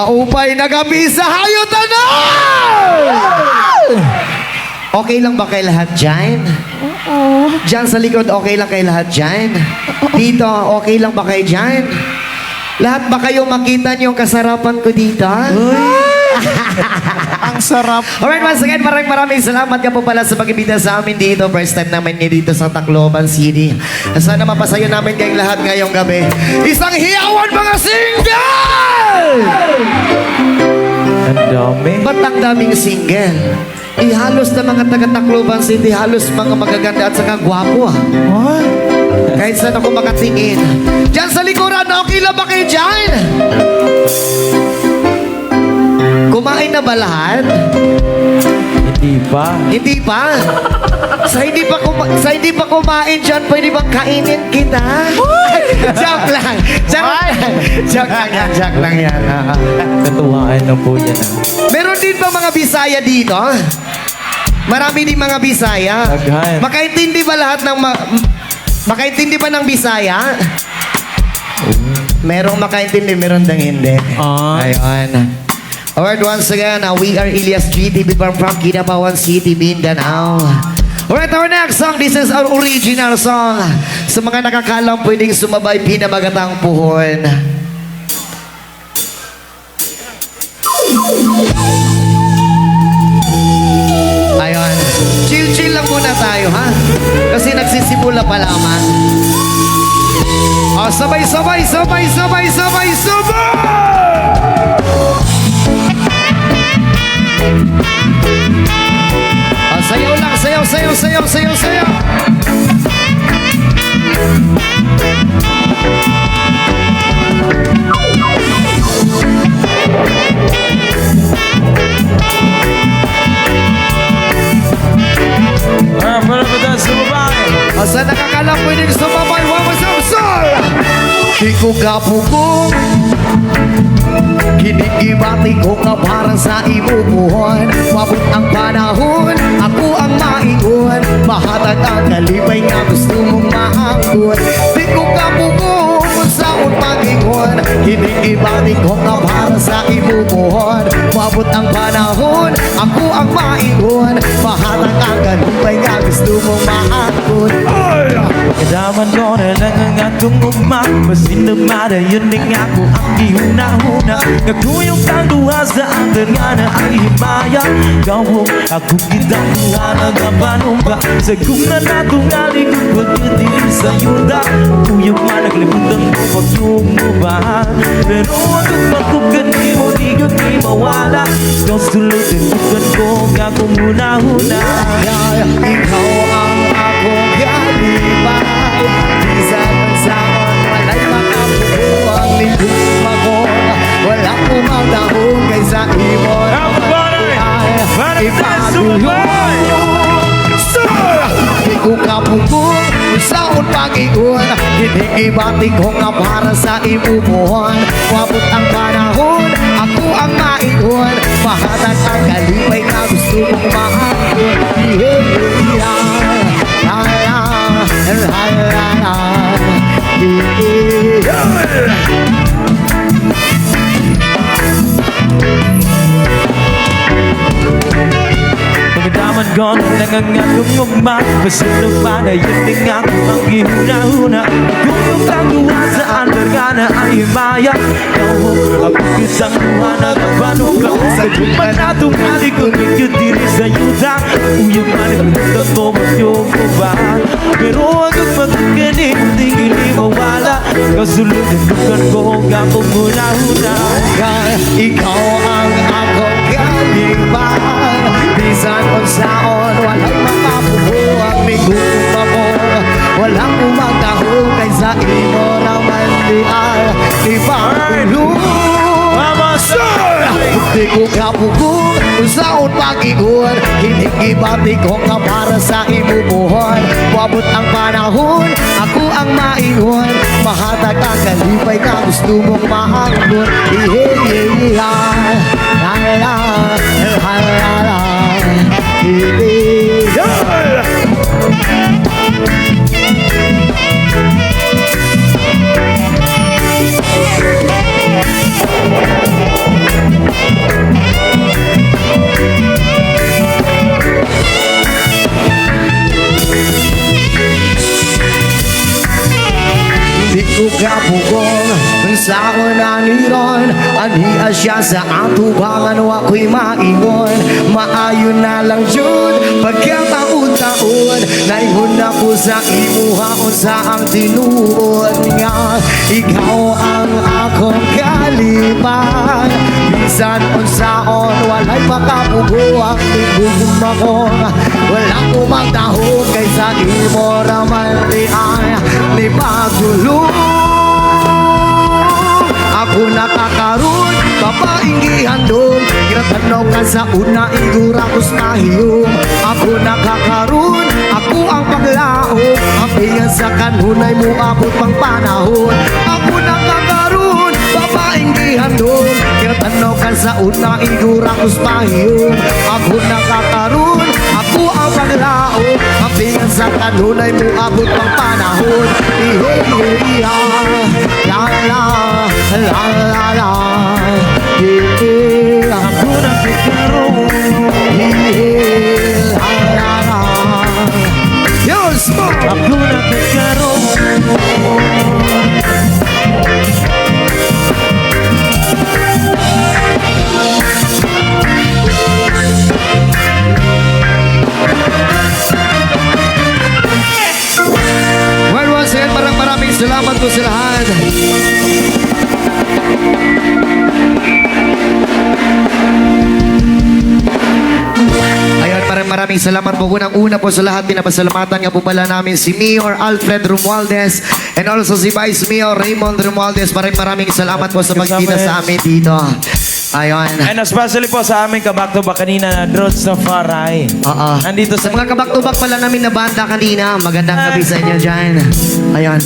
Maupay na gabi sa hayutan na! Okay lang ba kay lahat dyan? Oo. Diyan sa likod, okay lang kay lahat dyan? Dito, okay lang ba kayo dyan? Lahat ba kayo makita niyo yung kasarapan ko dito? Ang sarap. Alright, once again, maraming salamat ka po pala sa pag-ibita sa amin dito. First time namin niyo dito sa Tacloban City. Sana mapasayo namin kayong lahat ngayong gabi. Isang hiyawan mga single! Ang dami. Ba't ang daming single? Halos na mga taga-Tacloban City, halos mga magaganda at saka gwapo ah. What? Kahit saan ako makatingin. Diyan sa likuran, okay lang ba kayo dyan? Kumain na ba lahat? Hindi pa. Hindi pa? Sa hindi pa kumain dyan, pwede bang kainin kita? Joke lang. Joke lang yan. Katuwaan na po yan. Meron din ba mga Bisaya dito? Marami din mga Bisaya. Daghan. Makaintindi ba lahat ng makaintindi ba ng Bisaya? Merong makaintindi, meron dang hindi. Ayun. Alright, once again, we are Ilyas GTV from Kinabawan City, Mindanao. Alright, our next song, this is our original song. Sa mga nakakalang pwedeng sumabay, Pinamagatang Puhon. Ayun. Chill-chill lang muna tayo, ha? Kasi nagsisimula pa lamang. Oh, sabay! Oh, sayaw lang, sayaw! Sa nakakalang pwedeng sumabay, wamasapsal! Di ko kapugong kinigibati ko nga para sa imubuhan. Mabot ang panahon, ako ang maingon. Mahatag ang kalibay nga gusto mong maanggon. Di ko kapugong kung saan pag-ingon. Kinigibati ko nga para sa imubuhan. Mabot ang panahon, ako ang maingon. Mahatag ang kalibay nga gusto mong maanggon. Kadaman ko na lang ang atong ugma. Masinamada yun din ako ang gihuna-huna. Nagtuyong kang duha sa andar nga na ay himaya. Gawong ako kitang duha na gabanumba. Sa kung na natungali kong pagkatili sa yuda. Tuyong nga naglimutan mo pag-yung mubahan. Pero agad magkukani mo di ka di mawala. Ikaw sulutin bukan ko nga kung huna-huna. Ikaw ang akong galibay. Bisan ang sakon, wala'y makapukuang lingkong ako. Walang umagdahong kaysa imo ay ipagulong. Di ko kapugong kung saan pag-igon. Hinigibati ko nga para sa imubuhan. Wabot ang panahon, ako ang maingon. Mahatag ang kalipay na gusto mong maanggon. Pagkadaman ko na lang ang atong ugma. Masinamada yun din ako ang gihuna-huna. Kung yung kang duha sa andar nga na ay himaya. Gawong ako kitang duha na gabanumba. Sa kung natong hali kong ikatiri sa yuda. Uyang managpuntan mo mag-yung ubahan. Pero agad magkakani, hindi gini mawala. Kasulutin bukan ko nga kung huna-huna. Ikaw ang akong galibay. Bisan kung saan, walang makapubuang lingkong ako. Walang umagdahong kaysa imo naman di ay ipagulong. Di ko kapugong kung saan pag-igon. Hinigibati ko nga para sa imubuhan. Wabot ang panahon, ako ang maingon. Mahatag ang kalipay na gusto mong maanggon. makong sa unaniron. Aniya siya sa atubangan, ako'y maingon. Maayo na lang yun, pagkataon-taon. Naihon ako sa imuhaon sa ang tinuod nga. Ikaw ang akong kalipan. Bisan unsaon, walay makapugo ang tigugum ako. Walang kumagdahon kaysa di mo raman di ay ni pagdulong. Ako nakakaroon, babaeng handog. Kinatanaw ka sa una, igura ko's mahiyong. Ako nakakaroon, ako ang paglaog. Ang pingan sa kanunay mo abot pang panahon. Ako nakakaroon, babaeng handog. Kinatanaw ka sa una, igura ko's mahiyong. Ako nakakaroon, ako ang paglaog. Ang pingan sa kanunay mo abot pang panahon. La la la la la, yeah. Ako nakakaroon. La la la. Yo, smoke. Ako nakakaroon. Well, once again, maraming salamat po sa lahat. Ayun, maraming salamat po. Unang-una po sa lahat, pinapasalamatan nga po pala namin si Mayor Alfred Romualdez and also si Vice Mayor Raymond Romualdez. Maraming salamat po sa pagkita sa amin dito. Ayun. And especially po sa aming kabak-to-back kanina na Drones sa Faray. Oo. Nandito Sa sa mga kabak-tubak pala namin na banda kanina, magandang gabi sa inyo dyan. Ayun.